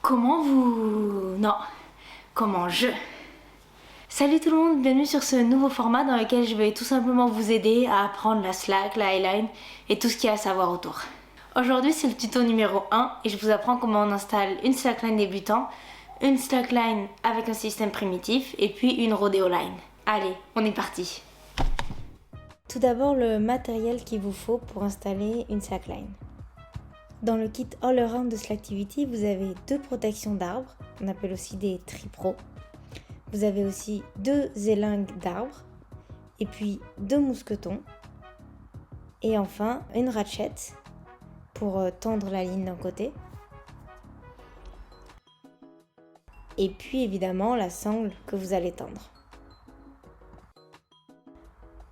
Comment vous... Non, comment je... Salut tout le monde, bienvenue sur ce nouveau format dans lequel je vais tout simplement vous aider à apprendre la slack, la highline et tout ce qu'il y a à savoir autour. Aujourd'hui c'est le tuto numéro 1 et je vous apprends comment on installe une slackline débutant, une slackline avec un système primitif et puis une rodeo line. Allez, on est parti. Tout d'abord le matériel qu'il vous faut pour installer une slackline. Dans le kit All Around de Slacktivity, vous avez 2 protections d'arbres, on appelle aussi des tripros. Vous avez aussi 2 élingues d'arbres, et puis 2 mousquetons, et enfin une ratchet pour tendre la ligne d'un côté. Et puis évidemment la sangle que vous allez tendre.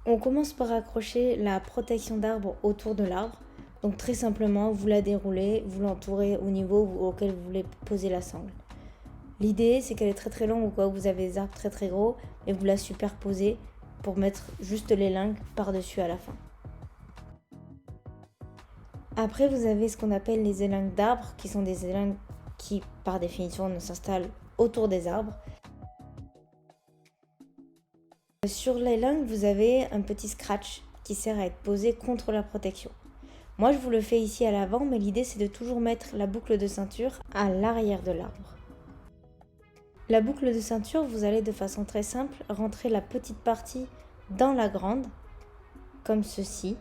On commence par accrocher la protection d'arbre autour de l'arbre. Donc très simplement, vous la déroulez, vous l'entourez au niveau auquel vous voulez poser la sangle. L'idée, c'est qu'elle est très très longue ou quoi, vous avez des arbres très très gros et vous la superposez pour mettre juste les lingues par-dessus à la fin. Après, vous avez ce qu'on appelle les élingues d'arbres, qui sont des élingues qui, par définition, ne s'installent autour des arbres. Sur l'élingue, vous avez un petit scratch qui sert à être posé contre la protection. Moi, je vous le fais ici à l'avant, mais l'idée, c'est de toujours mettre la boucle de ceinture à l'arrière de l'arbre. La boucle de ceinture, vous allez de façon très simple rentrer la petite partie dans la grande, comme ceci.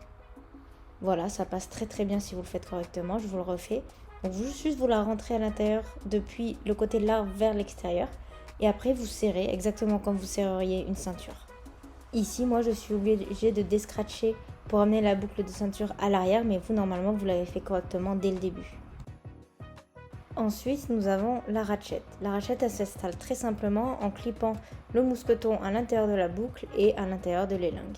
Voilà, ça passe très très bien si vous le faites correctement, je vous le refais. Donc juste vous la rentrez à l'intérieur depuis le côté de l'arbre vers l'extérieur. Et après, vous serrez exactement comme vous serreriez une ceinture. Ici, moi, je suis obligée de descratcher pour amener la boucle de ceinture à l'arrière, mais vous, normalement, vous l'avez fait correctement dès le début. Ensuite, nous avons la ratchet. La ratchet, elle s'installe très simplement en clippant le mousqueton à l'intérieur de la boucle et à l'intérieur de l'élingue.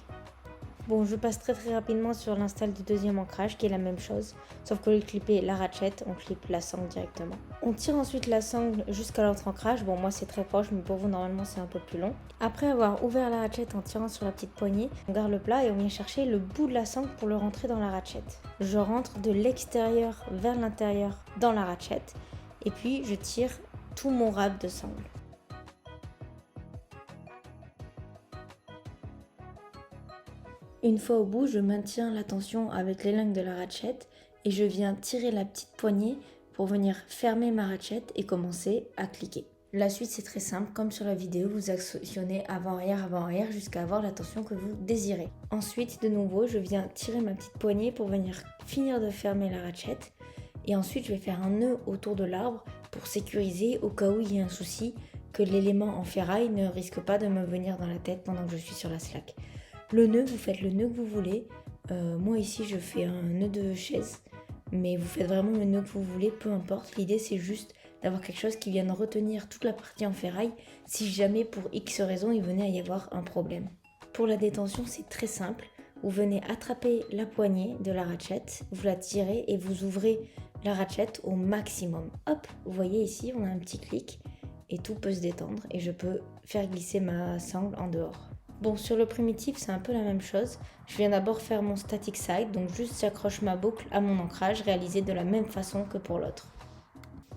Bon, je passe très rapidement sur l'install du deuxième ancrage qui est la même chose, sauf que au lieu de clipper la ratchet, on clippe la sangle directement. On tire ensuite la sangle jusqu'à l'autre ancrage. Bon, moi c'est très proche, mais pour vous normalement c'est un peu plus long. Après avoir ouvert la ratchet en tirant sur la petite poignée, on garde le plat et on vient chercher le bout de la sangle pour le rentrer dans la ratchet. Je rentre de l'extérieur vers l'intérieur dans la ratchet et puis je tire tout mon râpe de sangle. Une fois au bout, je maintiens la tension avec l'élingue de la ratchet et je viens tirer la petite poignée pour venir fermer ma ratchet et commencer à cliquer. La suite c'est très simple, comme sur la vidéo, vous actionnez avant-arrière jusqu'à avoir la tension que vous désirez. Ensuite, de nouveau, je viens tirer ma petite poignée pour venir finir de fermer la ratchet et ensuite je vais faire un nœud autour de l'arbre pour sécuriser au cas où il y a un souci, que l'élément en ferraille ne risque pas de me venir dans la tête pendant que je suis sur la slack. Le nœud, vous faites le nœud que vous voulez. Moi ici je fais un nœud de chaise, mais vous faites vraiment le nœud que vous voulez, peu importe. L'idée c'est juste d'avoir quelque chose qui vienne retenir toute la partie en ferraille si jamais pour X raison il venait à y avoir un problème. Pour la détention c'est très simple. Vous venez attraper la poignée de la ratchet, vous la tirez et vous ouvrez la ratchet au maximum. Hop, vous voyez ici on a un petit clic et tout peut se détendre et je peux faire glisser ma sangle en dehors. Bon, sur le primitif, c'est un peu la même chose. Je viens d'abord faire mon static side, donc juste j'accroche ma boucle à mon ancrage, réalisé de la même façon que pour l'autre.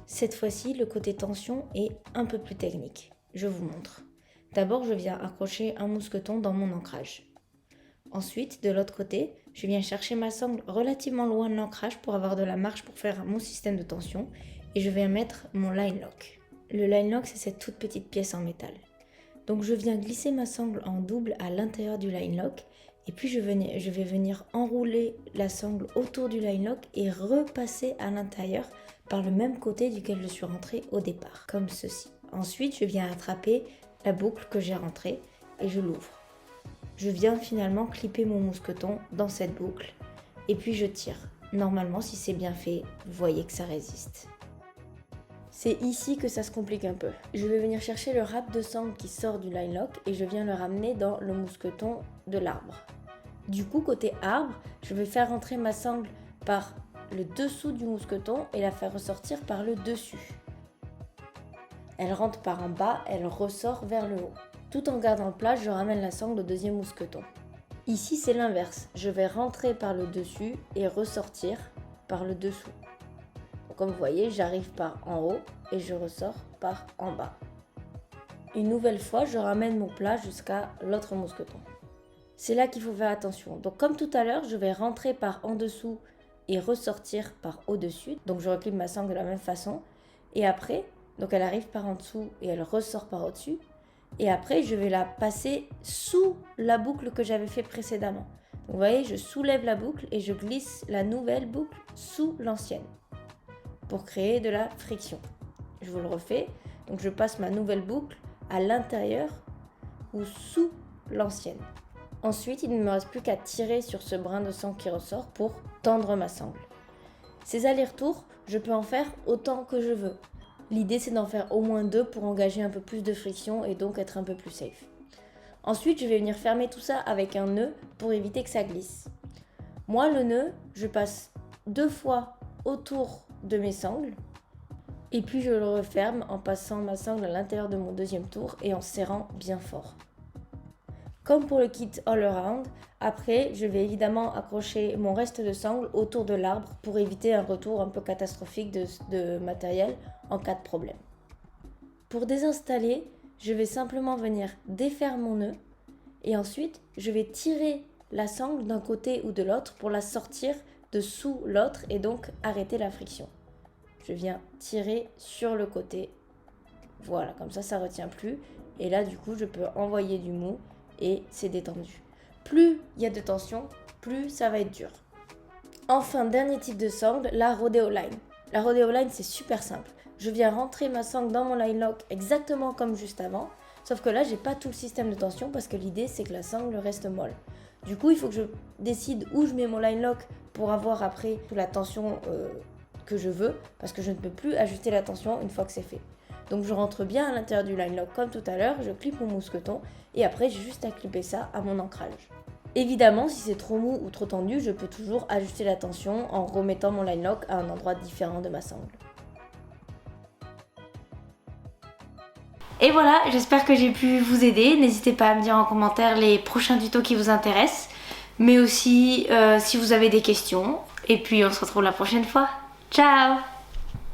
Cette fois-ci, le côté tension est un peu plus technique. Je vous montre. D'abord, je viens accrocher un mousqueton dans mon ancrage. Ensuite, de l'autre côté, je viens chercher ma sangle relativement loin de l'ancrage pour avoir de la marge pour faire mon système de tension et je viens mettre mon line lock. Le line lock, c'est cette toute petite pièce en métal. Donc je viens glisser ma sangle en double à l'intérieur du line lock et puis je vais venir enrouler la sangle autour du line lock et repasser à l'intérieur par le même côté duquel je suis rentrée au départ, comme ceci. Ensuite, je viens attraper la boucle que j'ai rentrée et je l'ouvre. Je viens finalement clipper mon mousqueton dans cette boucle et puis je tire. Normalement, si c'est bien fait, vous voyez que ça résiste. C'est ici que ça se complique un peu. Je vais venir chercher le râpe de sangle qui sort du line lock et je viens le ramener dans le mousqueton de l'arbre. Du coup, côté arbre, je vais faire rentrer ma sangle par le dessous du mousqueton et la faire ressortir par le dessus. Elle rentre par en bas, elle ressort vers le haut. Tout en gardant le plat, je ramène la sangle au deuxième mousqueton. Ici, c'est l'inverse. Je vais rentrer par le dessus et ressortir par le dessous. comme vous voyez, j'arrive par en haut et je ressors par en bas. Une nouvelle fois, je ramène mon plat jusqu'à l'autre mousqueton. C'est là qu'il faut faire attention. Donc comme tout à l'heure, je vais rentrer par en dessous et ressortir par au-dessus. Donc je reclipe ma sangle de la même façon. Et après, donc elle arrive par en dessous et elle ressort par au-dessus. Et après, je vais la passer sous la boucle que j'avais fait précédemment. Donc vous voyez, je soulève la boucle et je glisse la nouvelle boucle sous l'ancienne pour créer de la friction. Je vous le refais. Donc je passe ma nouvelle boucle à l'intérieur ou sous l'ancienne. Ensuite, il ne me reste plus qu'à tirer sur ce brin de sang qui ressort pour tendre ma sangle. Ces allers-retours, je peux en faire autant que je veux. L'idée, c'est d'en faire au moins 2 pour engager un peu plus de friction et donc être un peu plus safe. Ensuite, je vais venir fermer tout ça avec un nœud pour éviter que ça glisse. Moi, le nœud, je passe 2 fois autour de mes sangles et puis je le referme en passant ma sangle à l'intérieur de mon deuxième tour et en serrant bien fort. Comme pour le kit all around, après je vais évidemment accrocher mon reste de sangle autour de l'arbre pour éviter un retour un peu catastrophique de matériel en cas de problème. Pour désinstaller, je vais simplement venir défaire mon nœud et ensuite je vais tirer la sangle d'un côté ou de l'autre pour la sortir de sous l'autre et donc arrêter la friction. Je viens tirer sur le côté, voilà, comme ça retient plus et là du coup je peux envoyer du mou et c'est détendu. Plus il y a de tension, plus ça va être dur. Enfin, dernier type de sangle, la rodeo line. La rodeo line, c'est super simple. Je viens rentrer ma sangle dans mon line lock exactement comme juste avant, sauf que là, j'ai pas tout le système de tension parce que l'idée, c'est que la sangle reste molle. Du coup, il faut que je décide où je mets mon line lock pour avoir après toute la tension que je veux, parce que je ne peux plus ajuster la tension une fois que c'est fait. Donc je rentre bien à l'intérieur du line lock comme tout à l'heure, je clipe mon mousqueton et après j'ai juste à clipper ça à mon ancrage. Évidemment, si c'est trop mou ou trop tendu, je peux toujours ajuster la tension en remettant mon line lock à un endroit différent de ma sangle. Et voilà, j'espère que j'ai pu vous aider. N'hésitez pas à me dire en commentaire les prochains tutos qui vous intéressent, mais aussi si vous avez des questions. Et puis on se retrouve la prochaine fois. Ciao!